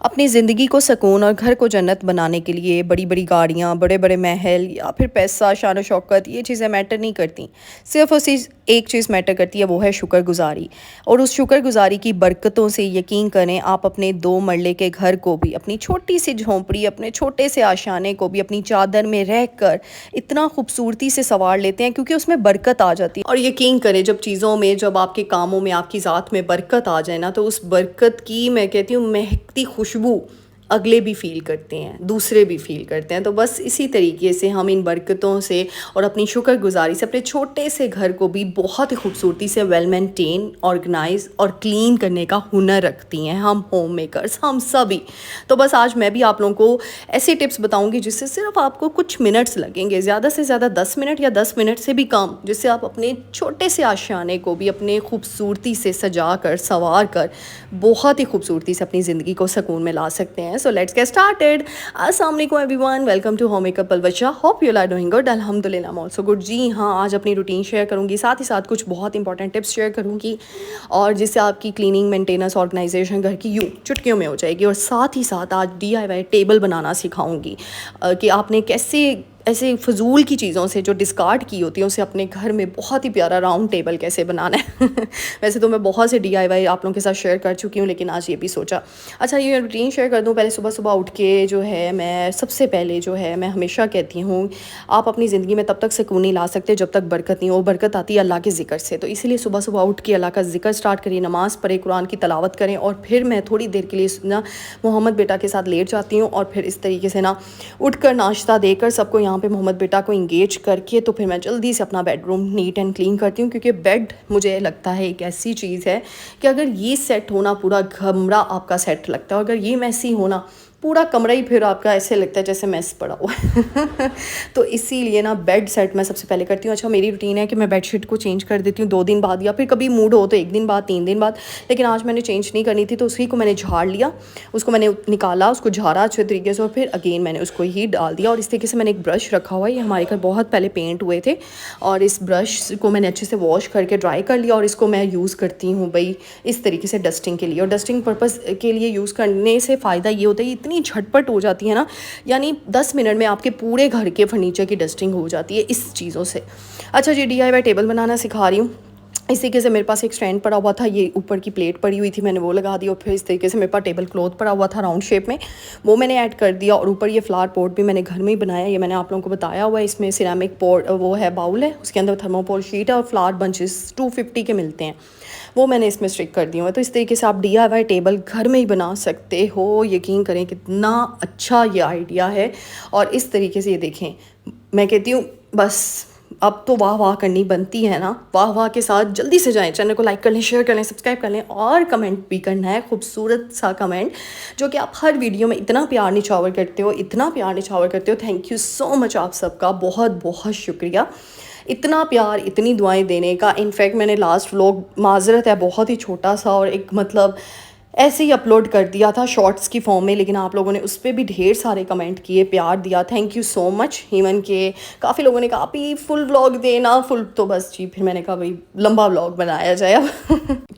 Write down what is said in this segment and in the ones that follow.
अपनी ज़िंदगी को सुकून और घर को जन्नत बनाने के लिए बड़ी-बड़ी गाड़ियाँ, बड़े-बड़े महल या फिर पैसा, शान और शौकत ये चीज़ें मैटर नहीं करती। सिर्फ़ और सिर्फ़ एक चीज़ मैटर करती है, वो है शुक्रगुज़ारी। और उस शुक्रगुज़ारी की बरकतों से यकीन करें आप अपने 2 मरले के घर को भी, अपनी छोटी-सी झोंपड़ी, अपने छोटे से आशियाने को भी अपनी चादर में रहकर इतना खूबसूरती से सँवार लेते हैं क्योंकि उसमें बरकत आ जाती है। और यकीन करें जब चीज़ों में, जब आपके कामों में, आपकी ज़ात में बरकत आ जाए ना, तो उस बरकत की मैं कहती हूँ महकती खुशबू अगले भी फ़ील करते हैं, दूसरे भी फ़ील करते हैं। तो बस इसी तरीके से हम इन बरकतों से और अपनी शुक्रगुज़ारी से अपने छोटे से घर को भी बहुत ही खूबसूरती से वेल मेंटेन, ऑर्गेनाइज़ और क्लीन करने का हुनर रखती हैं हम होम मेकर्स, हम सभी। तो बस आज मैं भी आप लोगों को ऐसी टिप्स बताऊँगी जिससे सिर्फ़ आपको कुछ मिनट्स लगेंगे, ज़्यादा से ज़्यादा 10 मिनट या 10 मिनट से भी कम, जिससे आप अपने छोटे से आशियाने को भी अपने खूबसूरती से सजा कर, सँवार कर बहुत ही खूबसूरती से अपनी ज़िंदगी को सुकून में ला सकते हैं। So let's get started. अस्सलाम वालेकुम everyone, welcome to home makeup अलवचा। Hope you are doing good. अल्हम्दुलिल्लाह आई एम आल्सो गुड। जी हाँ, आज अपनी रूटीन शेयर करूँगी, साथ ही साथ कुछ बहुत इंपॉर्टेंट टिप्स शेयर करूँगी और जिससे आपकी क्लीनिंग, मेंटेनेंस, ऑर्गेनाइजेशन घर की यूँ चुटकियों में हो जाएगी। और साथ ही साथ आज DIY टेबल बनाना सिखाऊंगी कि आपने कैसे ऐसे फ़िज़ूल की चीज़ों से जो डिस्कार्ड की होती हैं उसे अपने घर में बहुत ही प्यारा राउंड टेबल कैसे बनाना है। वैसे तो मैं बहुत से DIY आप लोगों के साथ शेयर कर चुकी हूँ, लेकिन आज ये भी सोचा अच्छा ये रूटीन शेयर कर दूँ। पहले सुबह सुबह उठ के जो है मैं सबसे पहले जो है मैं हमेशा कहती हूँ आप अपनी ज़िंदगी में तब तक सुकून नहीं ला सकते जब तक बरकत नहीं हो। बरकत आती है अल्लाह के ज़िक्र से। तो इसीलिए सुबह सुबह उठ के अल्लाह का ज़िक्र स्टार्ट करिए, नमाज़ पढ़े, कुरान की तलावत करें और फिर मैं थोड़ी देर के लिए ना मोहम्मद बेटा के साथ लेट जाती हूँ और फिर इस तरीके से ना उठकर नाश्ता देकर सबको यहाँ पे मोहम्मद बेटा को इंगेज करके तो फिर मैं जल्दी से अपना बेडरूम नीट एंड क्लीन करती हूँ। क्योंकि बेड मुझे लगता है एक ऐसी चीज़ है कि अगर ये सेट होना पूरा कमरा आपका सेट लगता है, अगर ये मैसी होना पूरा कमरा ही फिर आपका ऐसे लगता है जैसे मेस पड़ा हुआ है। तो इसीलिए ना बेड सेट मैं सबसे पहले करती हूँ। अच्छा मेरी रूटीन है कि मैं बेडशीट को चेंज कर देती हूँ 2 दिन बाद, या फिर कभी मूड हो तो 1 दिन बाद, 3 दिन बाद। लेकिन आज मैंने चेंज नहीं करनी थी तो उसी को मैंने झाड़ लिया, उसको मैंने निकाला, उसको झाड़ा अच्छे तरीके से और फिर अगेन मैंने उसको ही डाल दिया। और इस तरीके से मैंने एक ब्रश रखा हुआ है, ये हमारे घर बहुत पहले पेंट हुए थे और इस ब्रश को मैंने अच्छे से वॉश करके ड्राई कर लिया और इसको मैं यूज़ करती हूँ भाई इस तरीके से डस्टिंग के लिए। और डस्टिंग पर्पज़ के लिए यूज़ करने से फ़ायदा ये होता है इतनी झटपट हो जाती है ना, यानी 10 मिनट में आपके पूरे घर के फर्नीचर की डस्टिंग हो जाती है इस चीज़ों से। अच्छा जी, DIY टेबल बनाना सिखा रही हूँ। इस तरीके से मेरे पास एक स्टैंड पड़ा हुआ था, ये ऊपर की प्लेट पड़ी हुई थी, मैंने वो लगा दी। और फिर इस तरीके से मेरे पास टेबल क्लॉथ पड़ा हुआ था राउंड शेप में, वो मैंने ऐड कर दिया। और ऊपर ये फ्लावर पॉट भी मैंने घर में ही बनाया, ये मैंने आप लोगों को बताया हुआ है। इसमें सिरेमिक पॉट वो है, बाउल है, उसके अंदर थर्मोकोल शीट है और फ्लावर बंचेस 250 के मिलते हैं, वो मैंने इसमें स्टिक कर दिया हुआ है। तो इस तरीके से आप DIY टेबल घर में ही बना सकते हो। यकीन करें कितना अच्छा ये आइडिया है। और इस तरीके से ये देखें, मैं कहती हूँ बस अब तो वाह वाह करनी बनती है ना। वाह वाह के साथ जल्दी से जाएं, चैनल को लाइक कर लें, शेयर कर लें, सब्सक्राइब कर लें और कमेंट भी करना है, खूबसूरत सा कमेंट जो कि आप हर वीडियो में इतना प्यार निछावर करते हो, इतना प्यार निछावर करते हो। थैंक यू सो मच आप सबका, बहुत बहुत शुक्रिया इतना प्यार, इतनी दुआएं देने का। इनफैक्ट मैंने लास्ट व्लॉग, माजरत है बहुत ही छोटा सा और एक मतलब ऐसे ही अपलोड कर दिया था शॉर्ट्स की फॉर्म में, लेकिन आप लोगों ने उस पर भी ढेर सारे कमेंट किए, प्यार दिया। Thank you so much. Even के काफ़ी लोगों ने कहा आप ही फुल व्लॉग देना, फुल। तो बस जी फिर मैंने कहा भाई लंबा व्लॉग बनाया जाए अब।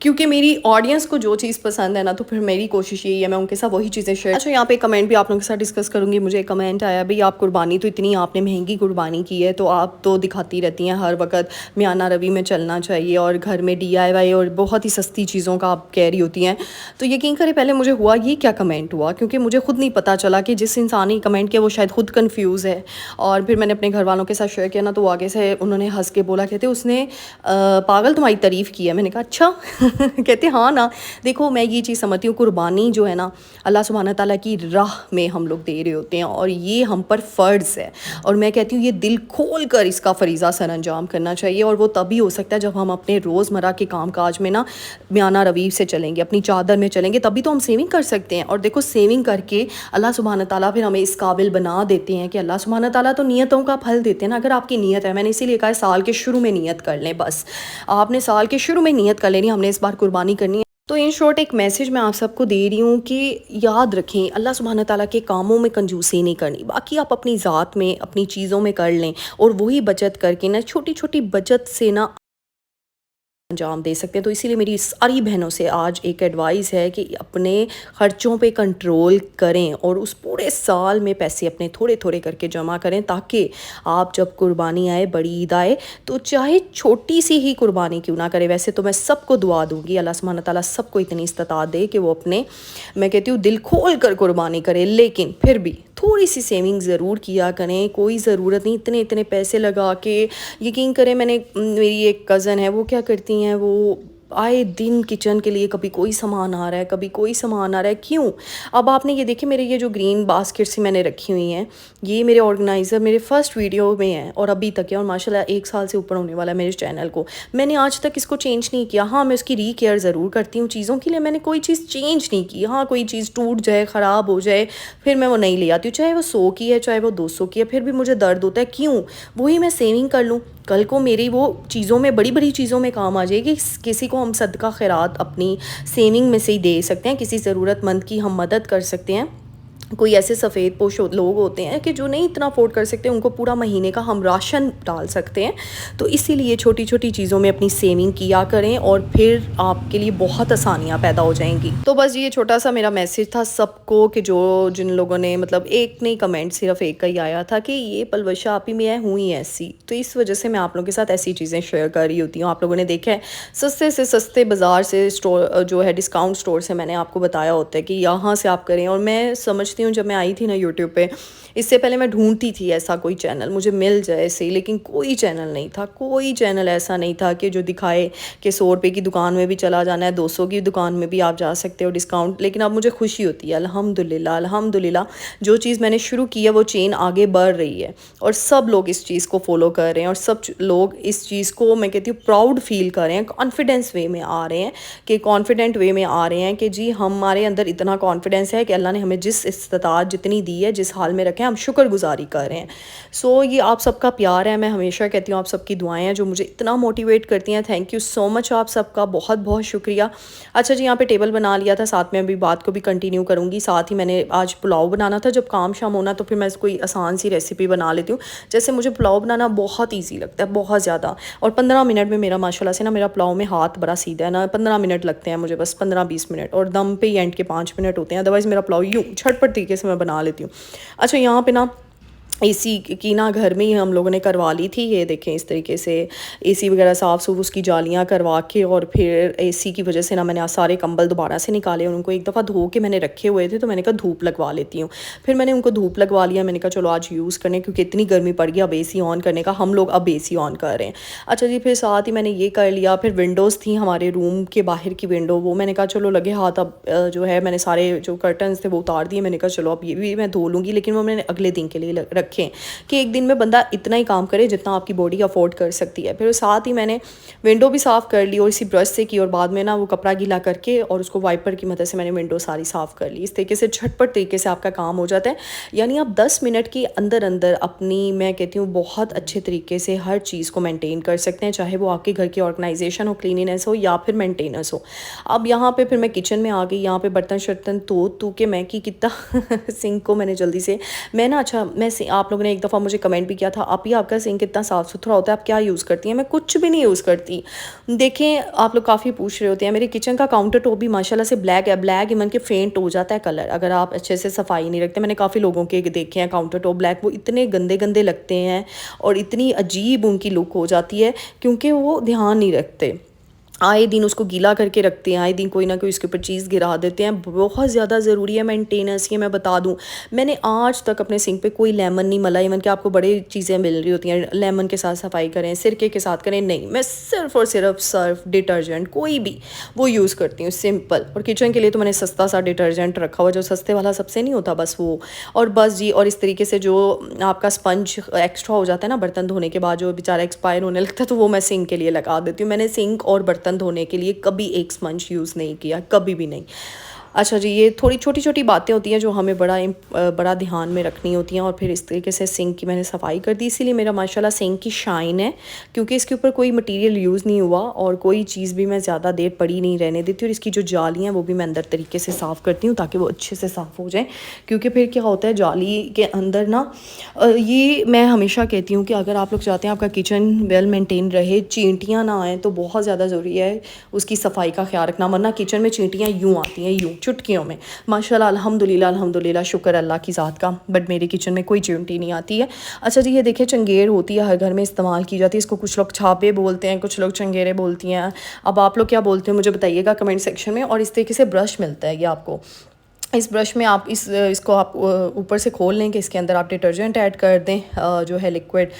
क्योंकि मेरी ऑडियंस को जो चीज़ पसंद है ना, तो फिर मेरी कोशिश यही है मैं उनके साथ वही चीज़ें शेयर। अच्छा यहाँ पे कमेंट भी आप लोगों के साथ डिस्कस करूँगी। मुझे कमेंट आया भाई आप कुर्बानी तो इतनी आपने महंगी कुर्बानी की है, तो आप तो दिखाती रहती हैं हर वक्त मियाना रवि में चलना चाहिए और घर में DIY और बहुत ही सस्ती चीज़ों का आप कह रही होती हैं। तो यकीन करें पहले मुझे हुआ ये क्या कमेंट हुआ, क्योंकि मुझे खुद नहीं पता चला कि जिस इंसान ने कमेंट किया वो शायद खुद कंफ्यूज है। और फिर मैंने अपने घर वालों के साथ शेयर किया ना, तो आगे से उन्होंने हंस के बोला, कहते उसने पागल तुम्हारी तारीफ़ की है। मैंने कहा अच्छा। कहते हाँ ना, देखो मैं ये चीज़ समझती हूँ कुर्बानी जो है ना अल्लाह सुब्हाना ताला की राह में हम लोग दे रहे होते हैं और ये हम पर फ़र्ज़ है। और मैं कहती हूँ ये दिल खोल कर इसका फ़रीज़ा सर अंजाम करना चाहिए। और वो तभी हो सकता है जब हम अपने रोज़मर्रा के काम काज में ना मियाना रवि से चलेंगे, अपनी चादर में चलेंगे, तभी तो हम सेविंग कर सकते हैं। और देखो सेविंग करके अल्लाह सुब्हाना ताला फिर हमें इस काबिल बना देते हैं कि अल्लाह सुब्हाना ताला तो नियतों का फल देते हैं ना। अगर आपकी नीयत है, मैंने इसीलिए कहा साल के शुरू में नियत कर लें, बस आपने साल के शुरू में नियत कर लेनी हमने इस बार कुर्बानी करनी है। तो इन शॉर्ट एक मैसेज मैं आप सबको दे रही हूँ कि याद रखें अल्लाह सुब्हाना ताला के कामों में कंजूसी नहीं करनी। बाकी आप अपनी ज़ात में, अपनी चीज़ों में कर लें और वही बचत करके ना, छोटी छोटी बचत से ना अंजाम दे सकते हैं। तो इसीलिए मेरी सारी बहनों से आज एक एडवाइस है कि अपने ख़र्चों पे कंट्रोल करें और उस पूरे साल में पैसे अपने थोड़े थोड़े करके जमा करें, ताकि आप जब कुर्बानी आए, बड़ी ईद आए, तो चाहे छोटी सी ही कुर्बानी क्यों ना करें। वैसे तो मैं सबको दुआ दूंगी अल्लाह सुब्हान तआला सबको इतनी इस्तात दे कि वो अपने, मैं कहती हूँ, दिल खोल कर कुर्बानी करे, लेकिन फिर भी थोड़ी सी सेविंग ज़रूर किया करें। कोई ज़रूरत नहीं इतने इतने पैसे लगा के। यकीन करें, मैंने, मेरी एक कज़न है, वो क्या करती हैं, वो आए दिन किचन के लिए कभी कोई सामान आ रहा है, कभी कोई सामान आ रहा है। क्यों? अब आपने ये देखिए, मेरे ये जो ग्रीन बास्केट सी मैंने रखी हुई हैं, ये मेरे ऑर्गेनाइज़र मेरे फर्स्ट वीडियो में है और अभी तक है, और माशाल्लाह 1 साल से ऊपर होने वाला है मेरे चैनल को। मैंने आज तक इसको चेंज नहीं किया। हाँ, मैं उसकी रीकेयर ज़रूर करती हूँ चीज़ों के लिए, मैंने कोई चीज़ चेंज नहीं की। हाँ, कोई चीज़ टूट जाए, ख़राब हो जाए, फिर मैं वो नहीं ले आती हूँ, चाहे वो 100 की है, चाहे वो 200 की है, फिर भी मुझे दर्द होता है। क्यों? वही मैं सेविंग कर लूँ, कल को मेरी वो चीज़ों में, बड़ी बड़ी चीज़ों में काम आ जाएगी। किसी को हम सदका खैरात अपनी सेविंग में से ही दे सकते हैं, किसी ज़रूरतमंद की हम मदद कर सकते हैं। कोई ऐसे सफ़ेद पोश लोग होते हैं कि जो नहीं इतना अफोर्ड कर सकते, उनको पूरा महीने का हम राशन डाल सकते हैं। तो इसीलिए छोटी छोटी चीज़ों में अपनी सेविंग किया करें और फिर आपके लिए बहुत आसानियाँ पैदा हो जाएंगी। तो बस ये छोटा सा मेरा मैसेज था सबको, कि जो जिन लोगों ने, मतलब एक नहीं कमेंट, सिर्फ एक का ही आया था कि ये पलवशा आप ही में है, हुई ऐसी, तो इस वजह से मैं आप लोगों के साथ ऐसी चीज़ें शेयर कर रही होती हूँ। आप लोगों ने देखा है, सस्ते से सस्ते बाज़ार से, स्टोर जो है डिस्काउंट स्टोर से, मैंने आपको बताया होता है कि यहाँ से आप करें। और मैं समझती हूँ, जब मैं आई थी ना यूट्यूब पे, इससे पहले मैं ढूंढती थी ऐसा कोई चैनल मुझे मिल जाए सही, लेकिन कोई चैनल नहीं था, कोई चैनल ऐसा नहीं था कि जो दिखाए कि 100 रुपये की दुकान में भी चला जाना है, 200 की दुकान में भी आप जा सकते हो डिस्काउंट। लेकिन अब मुझे खुशी होती है, अल्हम्दुलिल्लाह अल्हम्दुलिल्लाह, जो चीज़ मैंने शुरू की है वो चेन आगे बढ़ रही है और सब लोग इस चीज़ को फॉलो कर रहे हैं, और सब लोग इस चीज़ को, मैं कहती हूँ, प्राउड फील कर रहे हैं, कॉन्फिडेंस वे में आ रहे हैं, कि कॉन्फिडेंट वे में आ रहे हैं कि जी हमारे अंदर इतना कॉन्फिडेंस है कि अल्लाह ने हमें जिस इस्तात जितनी दी है, जिस हाल में रखे हैं, हम शुक्रगुजारी कर रहे हैं। सो ये आप सबका प्यार है, मैं हमेशा कहती हूँ, आप सबकी दुआएं हैं जो मुझे इतना मोटिवेट करती हैं। थैंक यू सो मच आप सबका, बहुत बहुत शुक्रिया। अच्छा जी, यहाँ पे टेबल बना लिया था, साथ में अभी बात को भी कंटिन्यू करूँगी। साथ ही मैंने आज पुलाव बनाना था, जब काम शाम होना तो फिर मैं कोई आसान सी रेसिपी बना लेती हूँ। जैसे मुझे पुलाव बनाना बहुत ईजी लगता है, बहुत ज़्यादा, और 15 मिनट में मेरा माशाल्लाह से ना, मेरा पुलाव में हाथ बड़ा सीधा है ना, 15 मिनट लगते हैं मुझे, बस 15-20 मिनट, और दम पे ही एंड के 5 मिनट होते हैं। अदरवाइज़ मेरा पुलाव यूँ झटपट तरीके से मैं बना लेती हूँ। अच्छा, यहाँ पे ना एसी की ना घर में ही हम लोगों ने करवा ली थी। ये देखें, इस तरीके से एसी वगैरह साफ़ सूफ उसकी जालियाँ करवा के, और फिर एसी की वजह से ना मैंने सारे कंबल दोबारा से निकाले और उनको एक दफ़ा धो के मैंने रखे हुए थे, तो मैंने कहा धूप लगवा लेती हूँ। फिर मैंने उनको धूप लगवा लिया। मैंने कहा चलो आज यूज़ करने, क्योंकि इतनी गर्मी पड़ गई, अब एसी ऑन करने का, हम लोग अब एसी ऑन कर रहे हैं। अच्छा जी, फिर साथ ही मैंने ये कर लिया। फिर विंडोज़ थी हमारे रूम के बाहर की विंडो, वो मैंने कहा चलो लगे हाथ, अब जो है मैंने सारे जो कर्टन्स थे वो उतार दिए। मैंने कहा चलो अब ये भी मैं धो लूँगी, लेकिन वो मैंने अगले दिन के लिए रखे कि एक दिन में बंदा इतना ही काम करे जितना आपकी बॉडी अफोर्ड कर सकती है। फिर साथ ही मैंने विंडो भी साफ़ कर ली और इसी ब्रश से की, और बाद में ना वो कपड़ा गीला करके और उसको वाइपर की मदद से मैंने विंडो सारी साफ़ कर ली। इस तरीके से झटपट तरीके से आपका काम हो जाता है। यानी आप 10 मिनट के अंदर अंदर अपनी, मैं कहती हूँ, बहुत अच्छे तरीके से हर चीज़ को मेनटेन कर सकते हैं, चाहे वो आपके घर की ऑर्गेनाइजेशन हो, क्लीनिनेस हो, या फिर मेंटेनेंस हो। अब यहाँ पे फिर मैं किचन में आ गई। यहाँ पे बर्तन शर्तन धो के मैं की कितना सिंक को मैंने जल्दी से, मैं ना, अच्छा मैं, आप लोगों ने एक दफ़ा मुझे कमेंट भी किया था, आप ही आपका सिंक कितना साफ़ सुथरा होता है, आप क्या यूज़ करती हैं? मैं कुछ भी नहीं यूज़ करती। देखें, आप लोग काफ़ी पूछ रहे होते हैं, मेरे किचन का काउंटर टॉप भी माशाल्लाह से ब्लैक है, ब्लैक इवन के फेंट हो जाता है कलर अगर आप अच्छे से सफाई नहीं रखते। मैंने काफ़ी लोगों के देखे हैं काउंटर टॉप ब्लैक, वो इतने गंदे गंदे लगते हैं और इतनी अजीब उनकी लुक हो जाती है, क्योंकि वो ध्यान नहीं रखते। आए दिन उसको गीला करके रखते हैं, आए दिन कोई ना कोई उसके ऊपर चीज़ गिरा देते हैं। बहुत ज़्यादा ज़रूरी है मेंटेनेंस। ये मैं बता दूं, मैंने आज तक अपने सिंक पे कोई लेमन नहीं मला। इवन कि आपको बड़ी चीज़ें मिल रही होती हैं, लेमन के साथ सफाई करें, सिरके के साथ करें, नहीं, मैं सिर्फ और सिर्फ सर्फ डिटर्जेंट कोई भी वो यूज़ करती हूँ, सिंपल। और किचन के लिए तो मैंने सस्ता सा डिटर्जेंट रखा हुआ, जो सस्ते वाला सबसे नहीं होता, बस वो। और बस जी, और इस तरीके से जो आपका स्पंज एक्स्ट्रा हो जाता है ना बर्तन धोने के बाद, जो बेचारा एक्सपायर होने लगता है, तो वो मैं सिंक के लिए लगा देती हूँ। मैंने सिंक और बर्तन धोने के लिए कभी एक स्पंज यूज़ नहीं किया, कभी भी नहीं। अच्छा जी, ये थोड़ी छोटी-छोटी बातें होती हैं जो हमें बड़ा ध्यान में रखनी होती हैं। और फिर इस तरीके से सिंक की मैंने सफाई कर दी, इसीलिए मेरा माशाल्लाह सिंक की शाइन है, क्योंकि इसके ऊपर कोई मटीरियल यूज़ नहीं हुआ और कोई चीज़ भी मैं ज़्यादा देर पड़ी नहीं रहने देती। और इसकी जो जाली हैं वो भी मैं अंदर तरीके से साफ़ करती हूँ ताकि वो अच्छे से साफ़ हो जाए। क्योंकि फिर क्या होता है जाली के अंदर ना ये मैं हमेशा कहती हूँ कि अगर आप लोग चाहते हैं आपका किचन वेल मेंटेन रहे, चींटियाँ ना आएँ, तो बहुत ज़्यादा ज़रूरी है उसकी सफाई का ख्याल रखना। वरना किचन में चींटियाँ यूँ आती हैं, यूँ चुटकियों में। माशाल्लाह अल्हम्दुलिल्लाह अल्हम्दुलिल्लाह, शुक्र अल्लाह की ज़ात का, बट मेरे किचन में कोई चींटी नहीं आती है। अच्छा जी, ये देखिए चंगेर होती है, हर घर में इस्तेमाल की जाती है। इसको कुछ लोग छापे बोलते हैं, कुछ लोग चंगेरे बोलती हैं। अब आप लोग क्या बोलते हैं मुझे बताइएगा कमेंट सेक्शन में। और इस तरीके से ब्रश मिलता है ये आपको। इस ब्रश में आप इसको आप ऊपर से खोल लें कि इसके अंदर आप डिटर्जेंट ऐड कर दें, जो है लिक्विड।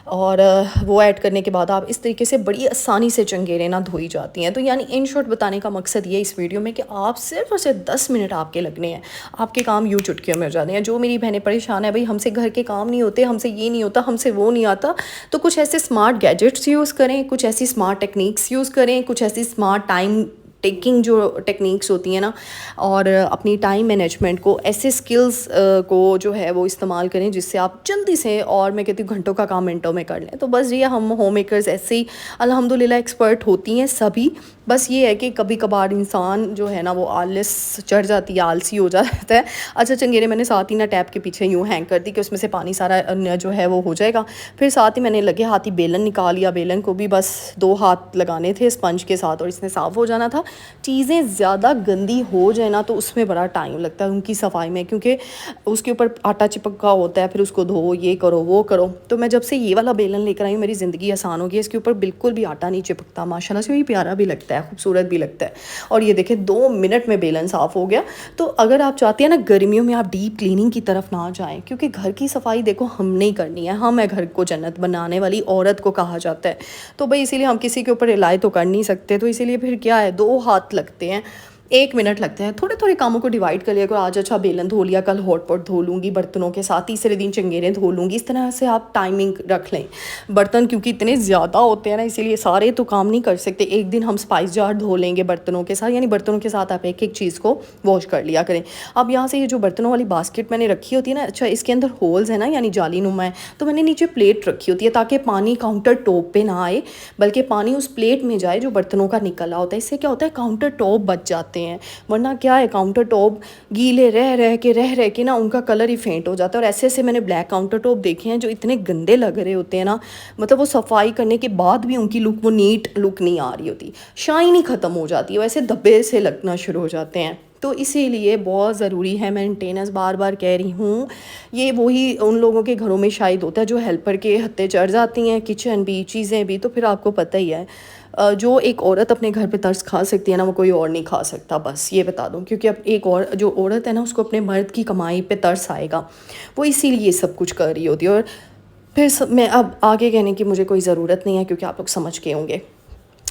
और वो ऐड करने के बाद आप इस तरीके से बड़ी आसानी से चंगेरें ना धोई जाती हैं। तो यानी इन शॉर्ट बताने का मकसद ये इस वीडियो में कि आप सिर्फ और सिर्फ 10 मिनट आपके लगने हैं, आपके काम यूँ चुटकियों में हो जाते हैं। जो मेरी बहनें परेशान है, भाई हमसे घर के काम नहीं होते, हमसे ये नहीं होता, हमसे वो नहीं आता, तो कुछ ऐसे स्मार्ट गैजेट्स यूज़ करें, कुछ ऐसी स्मार्ट टेक्निक्स यूज़ करें, कुछ ऐसी स्मार्ट टाइम टेकिंग जो टेक्निक्स होती हैं ना, और अपनी टाइम मैनेजमेंट को, ऐसे स्किल्स को जो है वो इस्तेमाल करें जिससे आप जल्दी से, और मैं कहती हूँ घंटों का काम मिनटों में कर लें। तो बस ये हम होम मेकर्स ऐसे ही अल्हम्दुलिल्लाह एक्सपर्ट होती हैं सभी। बस ये है कि कभी कभार इंसान जो है ना वो आलस चढ़ जाती है, आलसी हो जाता है। अच्छा, चंगेरे मैंने साथ ही ना टैप के पीछे यूँ हैंग कर दी कि उसमें से पानी सारा जो है वो हो जाएगा। फिर साथ ही मैंने लगे हाथ ही बेलन निकाल लिया। बेलन को भी बस 2 हाथ लगाने थे स्पंज के साथ और इसने साफ़ हो जाना था। चीज़ें ज़्यादा गंदी हो जाए ना तो उसमें बड़ा टाइम लगता है उनकी सफाई में, क्योंकि उसके ऊपर आटा चिपका होता है, फिर उसको धो, ये करो वो करो। तो मैं जब से ये वाला बेलन लेकर आई हूँ मेरी ज़िंदगी आसान हो गई। इसके ऊपर बिल्कुल भी आटा नहीं चिपकता, माशाल्लाह से। ये प्यारा भी लगता है, खूबसूरत भी लगता है। और ये देखें 2 मिनट में बेलन साफ़ हो गया। तो अगर आप चाहते हैं ना गर्मियों में आप डीप क्लीनिंग की तरफ ना जाएँ, क्योंकि घर की सफाई देखो हमने ही करनी है, हम है घर को जन्नत बनाने वाली औरत को कहा जाता है। तो भाई इसीलिए हम किसी के ऊपर रिलाई तो कर नहीं सकते। तो इसीलिए फिर क्या है, 2 हाथ लगते हैं, 1 मिनट लगते हैं। थोड़े थोड़े कामों को डिवाइड कर लिया करो। आज अच्छा बेलन धो लिया, कल हॉट पॉट धो लूँगी बर्तनों के साथ, तीसरे दिन चंगेरें धो लूँगी। इस तरह से आप टाइमिंग रख लें। बर्तन क्योंकि इतने ज़्यादा होते हैं ना, इसीलिए सारे तो काम नहीं कर सकते। एक दिन हम स्पाइस जार धो लेंगे बर्तनों के साथ, यानी बर्तनों के साथ आप एक एक चीज़ को वॉश कर लिया करें। अब यहाँ से ये जो बर्तनों वाली बास्केट मैंने रखी होती है ना, अच्छा इसके अंदर होल्स है ना, यानी जाली नुमा है, तो मैंने नीचे प्लेट रखी होती है ताकि पानी काउंटर टॉप पे ना आए, बल्कि पानी उस प्लेट में जाए जो बर्तनों का निकला होता है। इससे क्या होता है, काउंटर टॉप बच जाते हैं। वरना क्या है, काउंटर टॉप गीले रह रह के ना उनका कलर ही फेंट हो जाता है। और ऐसे ऐसे मैंने ब्लैक काउंटर टॉप देखे हैं जो इतने गंदे लग रहे होते हैं ना, मतलब वो सफाई करने के बाद भी उनकी लुक, वो नीट लुक नहीं आ रही होती, शाइन ही ख़त्म हो जाती है, वैसे धब्बे से लगना शुरू हो जाते हैं। तो इसीलिए बहुत ज़रूरी है मेंटेनेंस, बार बार कह रही हूँ। ये वही उन लोगों के घरों में शायद होता है जो हेल्पर के हत्ते चढ़ जाती हैं, किचन भी, चीज़ें भी। तो फिर आपको पता ही है, जो एक औरत अपने घर पे तरस खा सकती है ना, वो कोई और नहीं खा सकता, बस ये बता दूं। क्योंकि अब एक और जो औरत है ना, उसको अपने मर्द की कमाई पे तरस आएगा, वो इसीलिए सब कुछ कर रही होती है। और फिर मैं अब आगे कहने की मुझे कोई ज़रूरत नहीं है, क्योंकि आप लोग समझ के होंगे।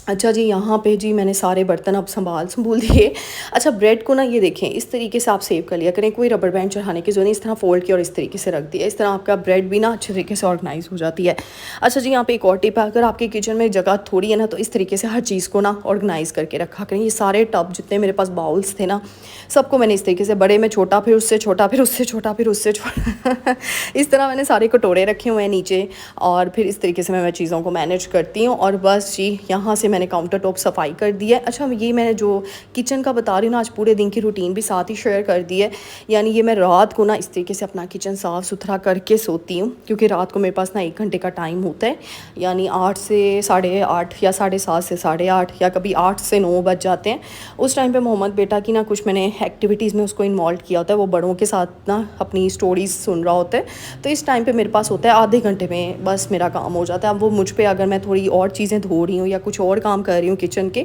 अच्छा जी, यहाँ पे जी मैंने सारे बर्तन अब संभूल दिए। अच्छा, ब्रेड को ना ये देखें इस तरीके से आप सेव कर लिया करें, कोई रबर बैंड चढ़ाने की जरूरत नहीं। इस तरह फोल्ड किया और इस तरीके से रख दिया, इस तरह आपका ब्रेड भी ना अच्छे तरीके से ऑर्गेनाइज हो जाती है। अच्छा जी, यहाँ पे एक और टिप है, अगर आपके किचन में जगह थोड़ी है ना, तो इस तरीके से हर चीज़ को ना ऑर्गेनाइज़ करके रखा करें। ये सारे टब जितने मेरे पास बाउल्स थे ना, सबको मैंने इस तरीके से, बड़े में छोटा, फिर उससे छोटा, फिर उससे छोटा, फिर उससे छोटा इस तरह मैंने सारे कटोरे रखे हुए हैं नीचे। और फिर इस तरीके से मैं चीज़ों को मैनेज करती हूँ। और बस जी, यहाँ से मैंने काउंटर टॉप सफाई कर दी है। अच्छा, ये मैंने जो किचन का बता रही हूँ ना, आज पूरे दिन की रूटीन भी साथ ही शेयर कर दी है। यानी ये मैं रात को ना इस तरीके से अपना किचन साफ़ सुथरा करके सोती हूँ, क्योंकि रात को मेरे पास ना 1 घंटे का टाइम होता है, यानी 8 से 8:30 या 7:30 से 8:30 या कभी 8 से 9 बज जाते हैं। उस टाइम पे मोहम्मद बेटा की ना कुछ मैंने एक्टिविटीज़ में उसको इन्वॉल्व किया होता है, वो बड़ों के साथ ना अपनी स्टोरीज़ सुन रहा होता है। तो इस टाइम पे मेरे पास होता है आधे घंटे में बस मेरा काम हो जाता है। अब वो मुझ पे, अगर मैं थोड़ी और चीज़ें धो रही हूँ या कुछ और काम कर रही हूँ किचन के,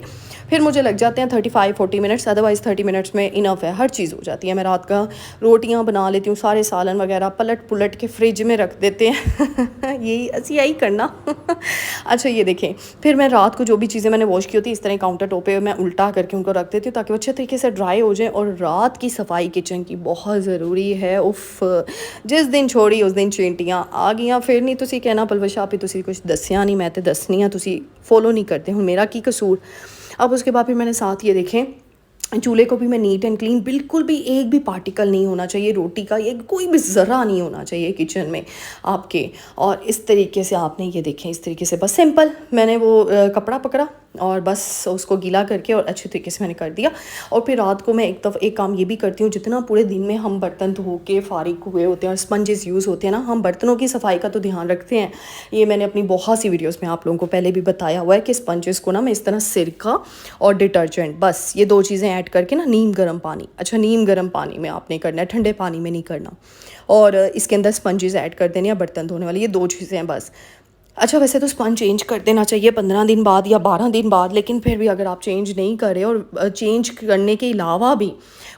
फिर मुझे लग जाते हैं 35-40 मिनट्स। अदरवाइज़ 30 मिनट्स में इनफ है, हर चीज़ हो जाती है। मैं रात का रोटियां बना लेती हूँ, सारे सालन वगैरह पलट पुलट के फ्रिज में रख देते हैं यही करना अच्छा, ये देखें, फिर मैं रात को जो भी चीज़ें मैंने वॉश की होती है, इस तरह काउंटर टॉप पे मैं उल्टा करके उनको रख देती हूँ ताकि वो अच्छे तरीके से ड्राई हो जाए। और रात की सफाई किचन की बहुत ज़रूरी है। उफ, जिस दिन छोड़ी उस दिन चींटियाँ आ गईयाँ। फिर नहीं तुसी कहना पलवशा आपी तुसी कुछ दसिया नहीं, मैं तो दसनी हाँ, तुसी फॉलो नहीं करते, हूँ मेरा की कसूर। अब उसके बाद फिर मैंने साथ ये देखें चूल्हे को भी मैं नीट एंड क्लीन, बिल्कुल भी एक भी पार्टिकल नहीं होना चाहिए रोटी का, ये कोई भी ज़रा नहीं होना चाहिए किचन में आपके। और इस तरीके से आपने ये देखें, इस तरीके से बस सिंपल मैंने वो कपड़ा पकड़ा और बस उसको गीला करके और अच्छे तरीके से मैंने कर दिया। और फिर रात को मैं एक काम ये भी करती हूँ, जितना पूरे दिन में हम बर्तन धो के फारिग हुए होते हैं और स्पंजेस यूज़ होते हैं ना, हम बर्तनों की सफाई का तो ध्यान रखते हैं। ये मैंने अपनी बहुत सी वीडियोस में आप लोगों को पहले भी बताया हुआ है कि स्पंजेस को ना मैं इस तरह सिरका और डिटर्जेंट, बस ये 2 चीज़ें ऐड करके ना, नीम गर्म पानी, अच्छा नीम गर्म पानी में आपने करना है, ठंडे पानी में नहीं करना, और इसके अंदर स्पंजेस ऐड कर देने या बर्तन धोने वाली, ये 2 चीज़ें हैं बस। अच्छा, वैसे तो स्पंज चेंज कर देना चाहिए 15 दिन बाद या 12 दिन बाद, लेकिन फिर भी अगर आप चेंज नहीं कर रहे और चेंज करने के अलावा भी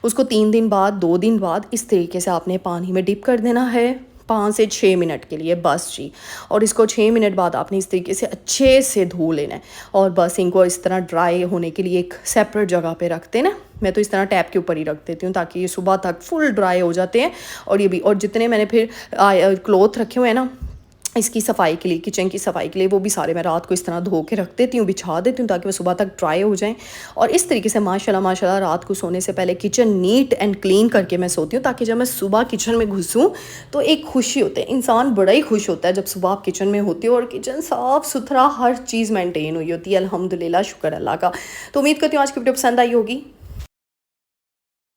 उसको 3 दिन बाद, 2 दिन बाद इस तरीके से आपने पानी में डिप कर देना है 5 से 6 मिनट के लिए, बस जी। और इसको 6 मिनट बाद आपने इस तरीके से अच्छे से धो लेना है और बस इनको इस तरह ड्राई होने के लिए एक सेपरेट जगह पे रखते हैं ना, मैं तो इस तरह टैप के ऊपर ही रख देती हूँ ताकि ये सुबह तक फुल ड्राई हो जाते हैं। और ये भी, और जितने मैंने फिर क्लॉथ रखे हुए हैं ना इसकी सफाई के लिए, किचन की सफाई के लिए, वो भी सारे मैं रात को इस तरह धो के रख देती हूँ, बिछा देती हूँ ताकि वो सुबह तक ड्राई हो जाएं। और इस तरीके से माशाल्लाह माशाल्लाह रात को सोने से पहले किचन नीट एंड क्लीन करके मैं सोती हूँ, ताकि जब मैं सुबह किचन में घुसूँ तो एक खुशी होती है, इंसान बड़ा ही खुश होता है जब सुबह आप किचन में होती हो और किचन साफ़ सुथरा हर चीज़ मेंटेन हुई होती है। अल्हम्दुलिल्लाह, शुक्र अल्लाह का। तो उम्मीद करती हूँ आज की वीडियो पसंद आई होगी।